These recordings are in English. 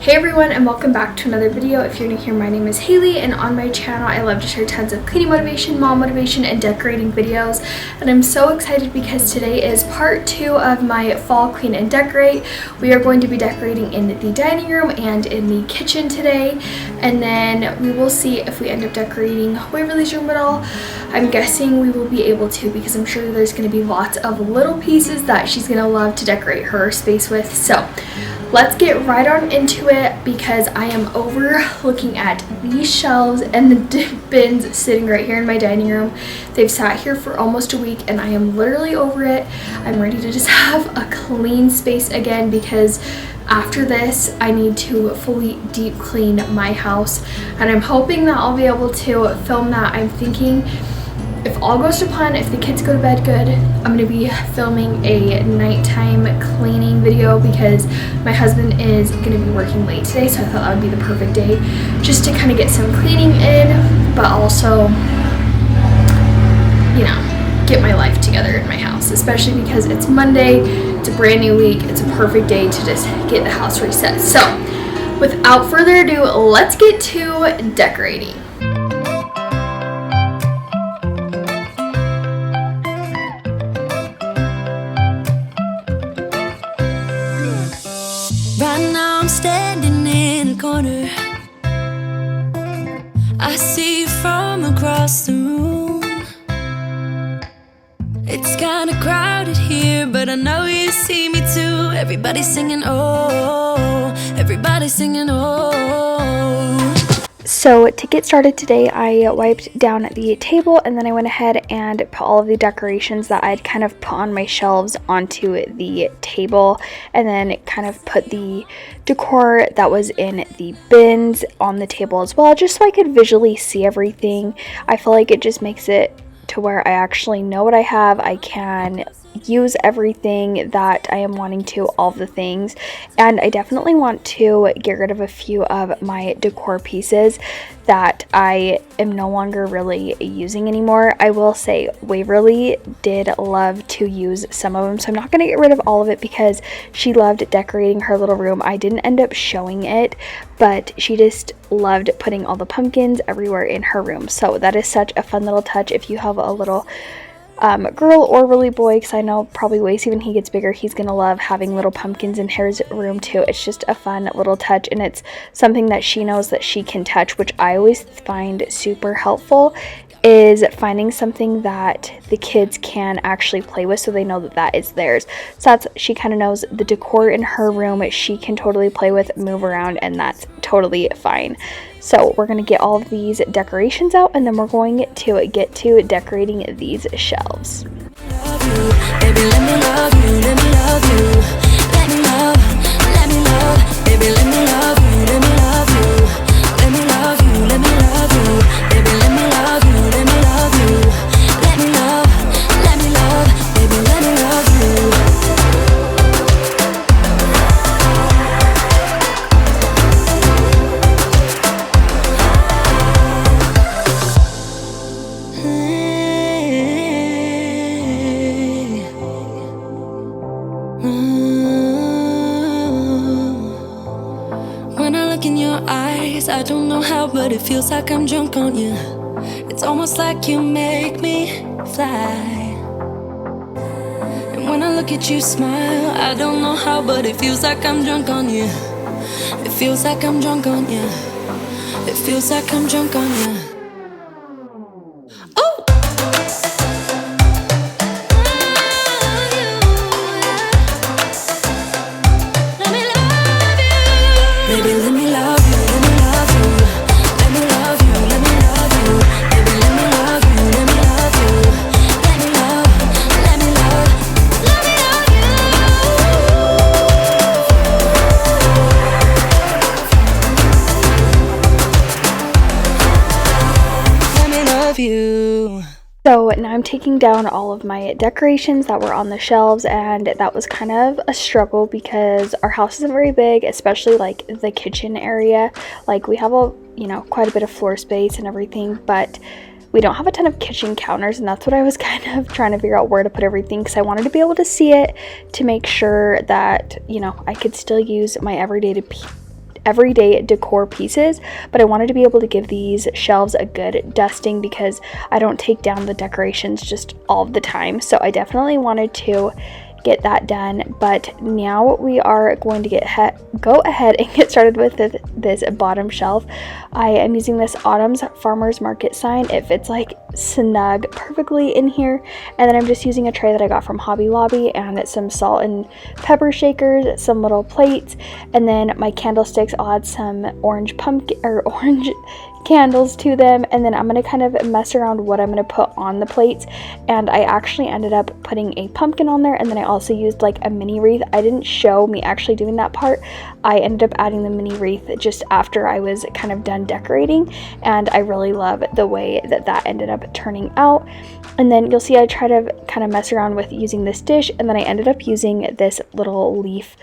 Hey everyone, and welcome back to another video. If you're new here, my name is Haley, and on my channel I love to share tons of cleaning motivation, mom motivation, and decorating videos. And I'm so excited because today is part 2 of my fall clean and decorate. We are going to be decorating in the dining room and in the kitchen today, and then we will see if we end up decorating Waverly's room at all. I'm guessing we will be able to, because I'm sure there's going to be lots of little pieces that she's going to love to decorate her space with. So let's get right on into it, because I am over looking at these shelves and the bins sitting right here in my dining room. They've sat here for almost a week and I am literally over it. I'm ready to just have a clean space again, because after this I need to fully deep clean my house, and I'm hoping that I'll be able to film that. I'm thinking, if all goes to plan, if the kids go to bed good, I'm going to be filming a nighttime cleaning video, because my husband is going to be working late today, so I thought that would be the perfect day just to kind of get some cleaning in, but also, you know, get my life together in my house, especially because it's Monday, it's a brand new week, it's a perfect day to just get the house reset. So without further ado, let's get to decorating. Right now I'm standing in a corner. I see you from across the room. It's kinda crowded here, but I know you see me too. Everybody's singing oh, everybody's singing oh. So to get started today, I wiped down the table, and then I went ahead and put all of the decorations that I'd kind of put on my shelves onto the table, and then kind of put the decor that was in the bins on the table as well, just so I could visually see everything. I feel like it just makes it to where I actually know what I have. I can use everything that I am wanting to, all the things, and I definitely want to get rid of a few of my decor pieces that I am no longer really using anymore. I will say Waverly did love to use some of them, so I'm not going to get rid of all of it because she loved decorating her little room. I didn't end up showing it, but she just loved putting all the pumpkins everywhere in her room. So that is such a fun little touch if you have a little girl or really boy, because I know probably Wace, even he gets bigger, he's gonna love having little pumpkins in his room too. It's just a fun little touch, and it's something that she knows that she can touch, which I always find super helpful, is finding something that the kids can actually play with, so they know that that is theirs. So that's, she kind of knows the decor in her room she can totally play with, move around, and that's totally fine. So we're going to get all of these decorations out, and then we're going to get to decorating these shelves. Baby, let me love you, let me love you. Let me love, baby, let me love you, let me love you. Let me love you, let me love you. Baby, let me love you, let me love you. Let me love, baby, let me love you. When I look in your eyes, I don't know how, but it feels like I'm drunk on you. It's almost like you make me fly. And when I look at you smile, I don't know how, but it feels like I'm drunk on you. It feels like I'm drunk on you. It feels like I'm drunk on you. Baby, let me love you, let me love you. Let me love you, let me love you. Baby, let me love you, let me love you. Let me love, let me love, let me love you. you. So now I'm taking down all of my decorations that were on the shelves, and that was kind of a struggle because our house isn't very big, especially like the kitchen area. Like we have quite a bit of floor space and everything, but we don't have a ton of kitchen counters, and that's what I was kind of trying to figure out where to put everything, because I wanted to be able to see it to make sure that, I could still use my everyday decor pieces, but I wanted to be able to give these shelves a good dusting because I don't take down the decorations just all the time. So I definitely wanted to get that done, but now we are going to go ahead and get started with this bottom shelf. I am using this Autumn's Farmers Market sign. It fits like snug perfectly in here, and then I'm just using a tray that I got from Hobby Lobby, and it's some salt and pepper shakers, some little plates, and then my candlesticks. I'll add some orange candles to them, and then I'm going to kind of mess around what I'm going to put on the plates, and I actually ended up putting a pumpkin on there, and then I also used like a mini wreath. I didn't show me actually doing that part. I ended up adding the mini wreath just after I was kind of done decorating, and I really love the way that ended up turning out. And then you'll see I try to kind of mess around with using this dish, and then I ended up using this little leaf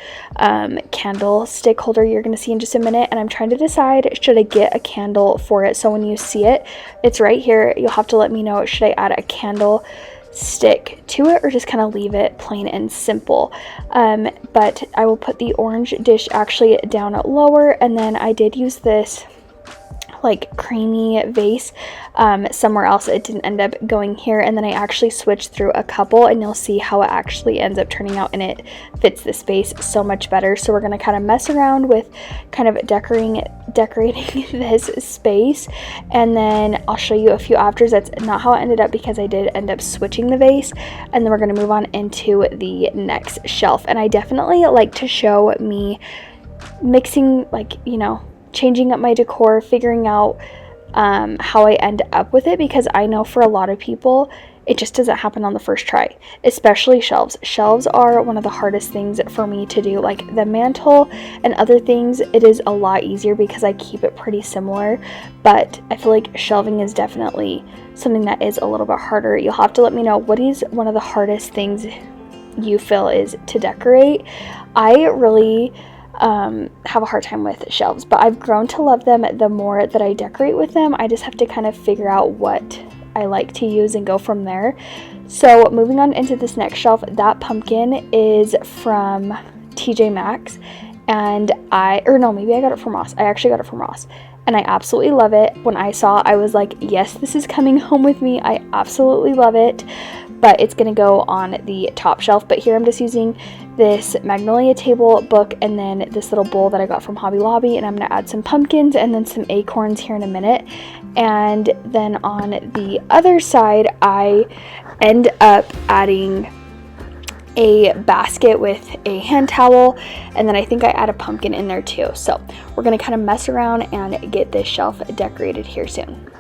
candlestick holder you're going to see in just a minute, and I'm trying to decide, should I get a candle for it? So when you see it, it's right here. You'll have to let me know, should I add a candle stick to it or just kind of leave it plain and simple? But I will put the orange dish actually down lower, and then I did use this like creamy vase somewhere else. It didn't end up going here, and then I actually switched through a couple, and you'll see how it actually ends up turning out, and it fits the space so much better. So we're going to kind of mess around with kind of decorating this space, and then I'll show you a few afters. That's not how it ended up because I did end up switching the vase, and then we're going to move on into the next shelf. And I definitely like to show me mixing, like, changing up my decor, figuring out how I end up with it, because I know for a lot of people it just doesn't happen on the first try, especially shelves. Shelves are one of the hardest things for me to do. Like the mantle and other things, it is a lot easier because I keep it pretty similar, but I feel like shelving is definitely something that is a little bit harder. You'll have to let me know, what is one of the hardest things you feel is to decorate? I really have a hard time with shelves, but I've grown to love them the more that I decorate with them. I just have to kind of figure out what I like to use and go from there. So moving on into this next shelf, that pumpkin is from TJ Maxx, and maybe I got it from Ross. I actually got it from Ross, and I absolutely love it. When I saw, I was like, yes, this is coming home with me. I absolutely love it, but it's gonna go on the top shelf. But here I'm just using this magnolia table book and then this little bowl that I got from Hobby Lobby, and I'm gonna add some pumpkins and then some acorns here in a minute. And then on the other side, I end up adding a basket with a hand towel, and then I think I add a pumpkin in there too. So we're gonna kind of mess around and get this shelf decorated here soon.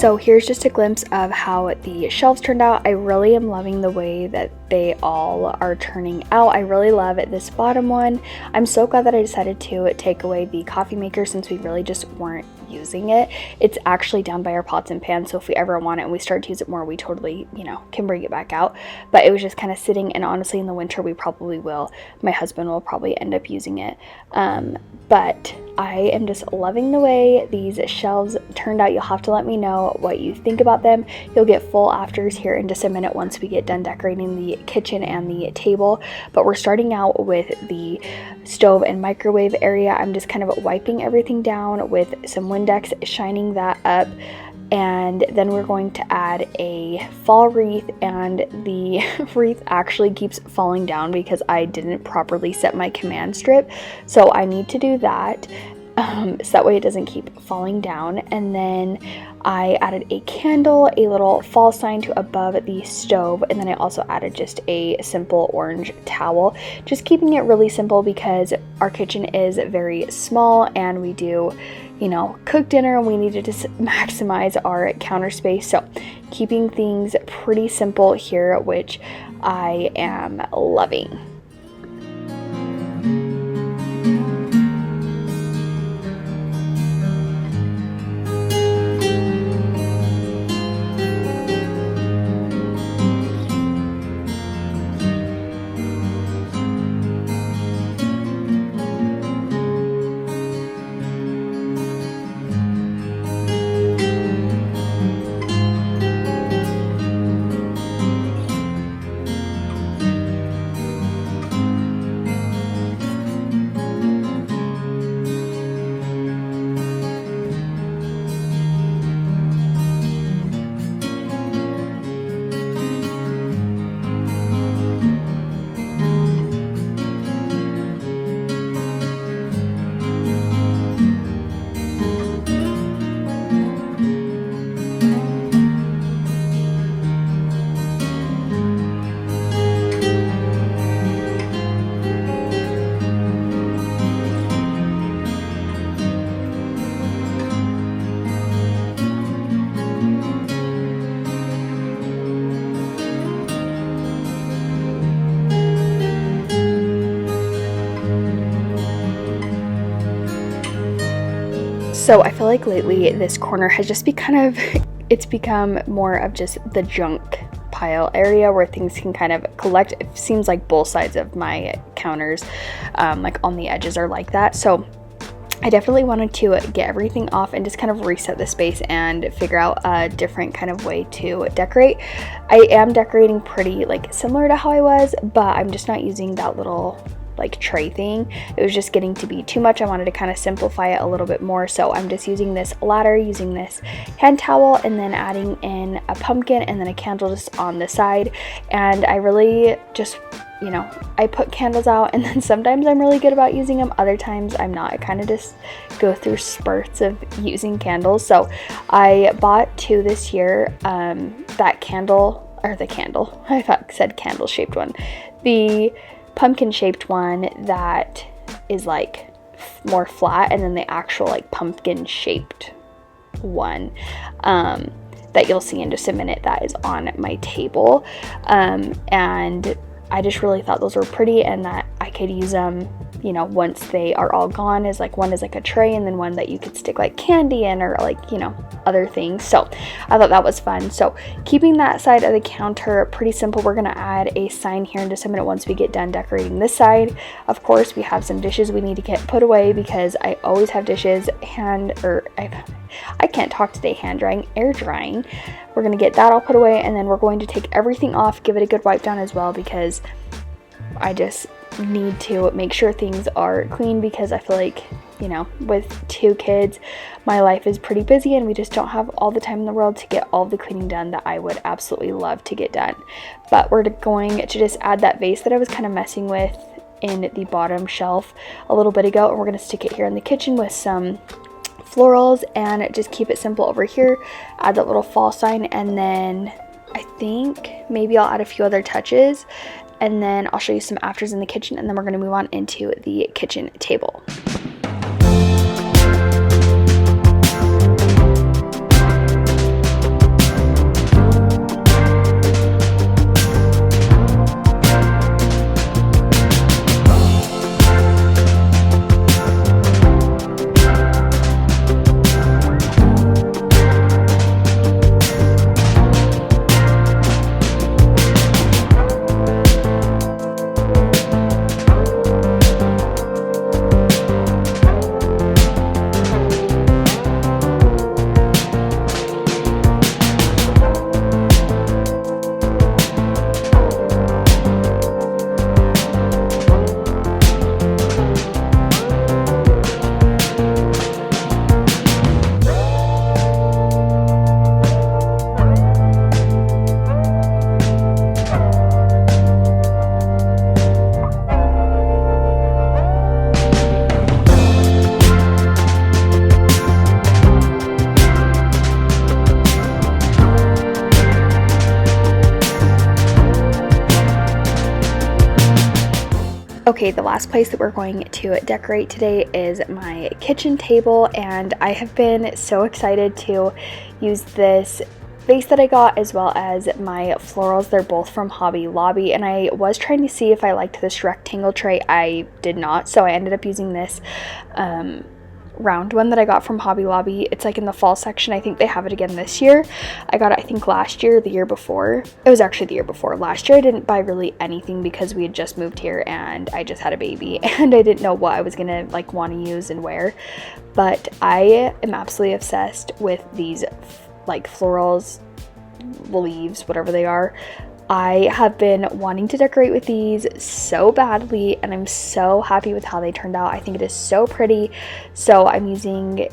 So here's just a glimpse of how the shelves turned out. I really am loving the way that they all are turning out. I really love this bottom one. I'm so glad that I decided to take away the coffee maker since we really just weren't using it. It's actually down by our pots and pans, so if we ever want it and we start to use it more, we totally, you know, can bring it back out. But it was just kind of sitting, and honestly in the winter we probably will. My husband will probably end up using it. But I am just loving the way these shelves turned out. You'll have to let me know what you think about them. You'll get full afters here in just a minute once we get done decorating the kitchen and the table. But we're starting out with the stove and microwave area. I'm just kind of wiping everything down with some Windex, shining that up. And then we're going to add a fall wreath, and the wreath actually keeps falling down because I didn't properly set my command strip. So I need to do that so that way it doesn't keep falling down. And then I added a candle, a little fall sign to above the stove, and then I also added just a simple orange towel. Just keeping it really simple because our kitchen is very small and we do, you know, cook dinner, and we needed to maximize our counter space. So keeping things pretty simple here, which I am loving. So I feel like lately this corner has just it's become more of just the junk pile area where things can kind of collect. It seems like both sides of my counters, like on the edges, are like that. So I definitely wanted to get everything off and just kind of reset the space and figure out a different kind of way to decorate. I am decorating pretty like similar to how I was, but I'm just not using that little like tray thing. It was just getting to be too much. I wanted to kind of simplify it a little bit more, so I'm just using this ladder, using this hand towel, and then adding in a pumpkin and then a candle just on the side. And I really just, you know, I put candles out, and then sometimes I'm really good about using them, other times I'm not. I kind of just go through spurts of using candles. So I bought 2 this year, that candle, or the candle, I thought I said candle shaped one, the pumpkin shaped one that is like more flat, and then the actual like pumpkin shaped one that you'll see in just a minute that is on my table. And I just really thought those were pretty, and that I could use them, you know, once they are all gone, is like one is like a tray, and then one that you could stick like candy in, or like, you know, other things. So I thought that was fun. So keeping that side of the counter pretty simple. We're gonna add a sign here in just a minute once we get done decorating this side. Of course, we have some dishes we need to get put away because I always have dishes I can't talk today, hand drying, air drying. We're gonna get that all put away, and then we're going to take everything off, give it a good wipe down as well, because I just need to make sure things are clean, because I feel like, you know, with 2 kids, my life is pretty busy, and we just don't have all the time in the world to get all the cleaning done that I would absolutely love to get done. But we're going to just add that vase that I was kind of messing with in the bottom shelf a little bit ago, and we're going to stick it here in the kitchen with some florals and just keep it simple over here. Add that little fall sign, and then I think maybe I'll add a few other touches, and then I'll show you some afters in the kitchen, and then we're going to move on into the kitchen table. Okay, the last place that we're going to decorate today is my kitchen table, and I have been so excited to use this vase that I got as well as my florals. They're both from Hobby Lobby, and I was trying to see if I liked this rectangle tray. I did not, so I ended up using this round one that I got from Hobby Lobby. It's like in the fall section. I think they have it again this year. I got it, I think, last year, the year before. It was actually the year before. Last year I didn't buy really anything because we had just moved here and I just had a baby and I didn't know what I was gonna like want to use and wear. But I am absolutely obsessed with these like florals, leaves, whatever they are. I have been wanting to decorate with these so badly, and I'm so happy with how they turned out. I think it is so pretty. So I'm using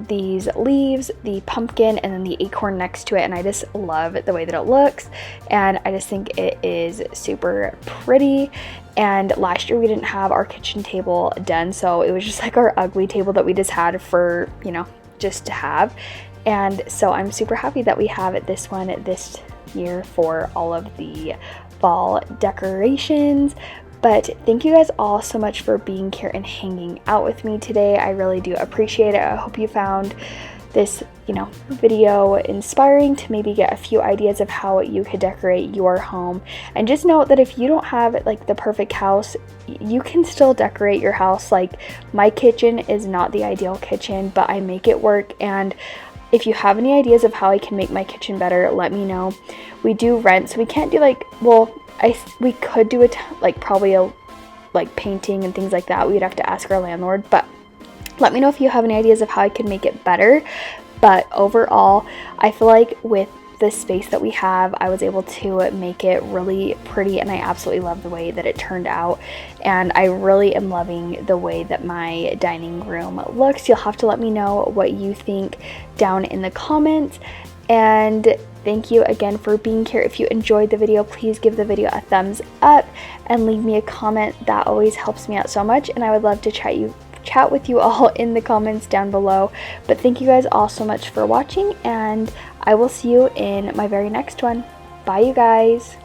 these leaves, the pumpkin, and then the acorn next to it, and I just love the way that it looks, and I just think it is super pretty. And last year we didn't have our kitchen table done, so it was just like our ugly table that we just had for, you know, just to have. And so I'm super happy that we have this one this year for all of the fall decorations. But thank you guys all so much for being here and hanging out with me today. I really do appreciate it. I hope you found this, you know, video inspiring to maybe get a few ideas of how you could decorate your home. And just note that if you don't have like the perfect house, you can still decorate your house. Like, my kitchen is not the ideal kitchen, but I make it work. And if you have any ideas of how I can make my kitchen better, let me know. We do rent, so we can't do like, well, we could do it like probably a like painting and things like that. We'd have to ask our landlord, but let me know if you have any ideas of how I can make it better. But overall, I feel like with the space that we have, I was able to make it really pretty, and I absolutely love the way that it turned out. And I really am loving the way that my dining room looks. You'll have to let me know what you think down in the comments. And thank you again for being here. If you enjoyed the video, please give the video a thumbs up and leave me a comment. That always helps me out so much, and I would love to chat with you all in the comments down below. But thank you guys all so much for watching, and I will see you in my very next one. Bye, you guys.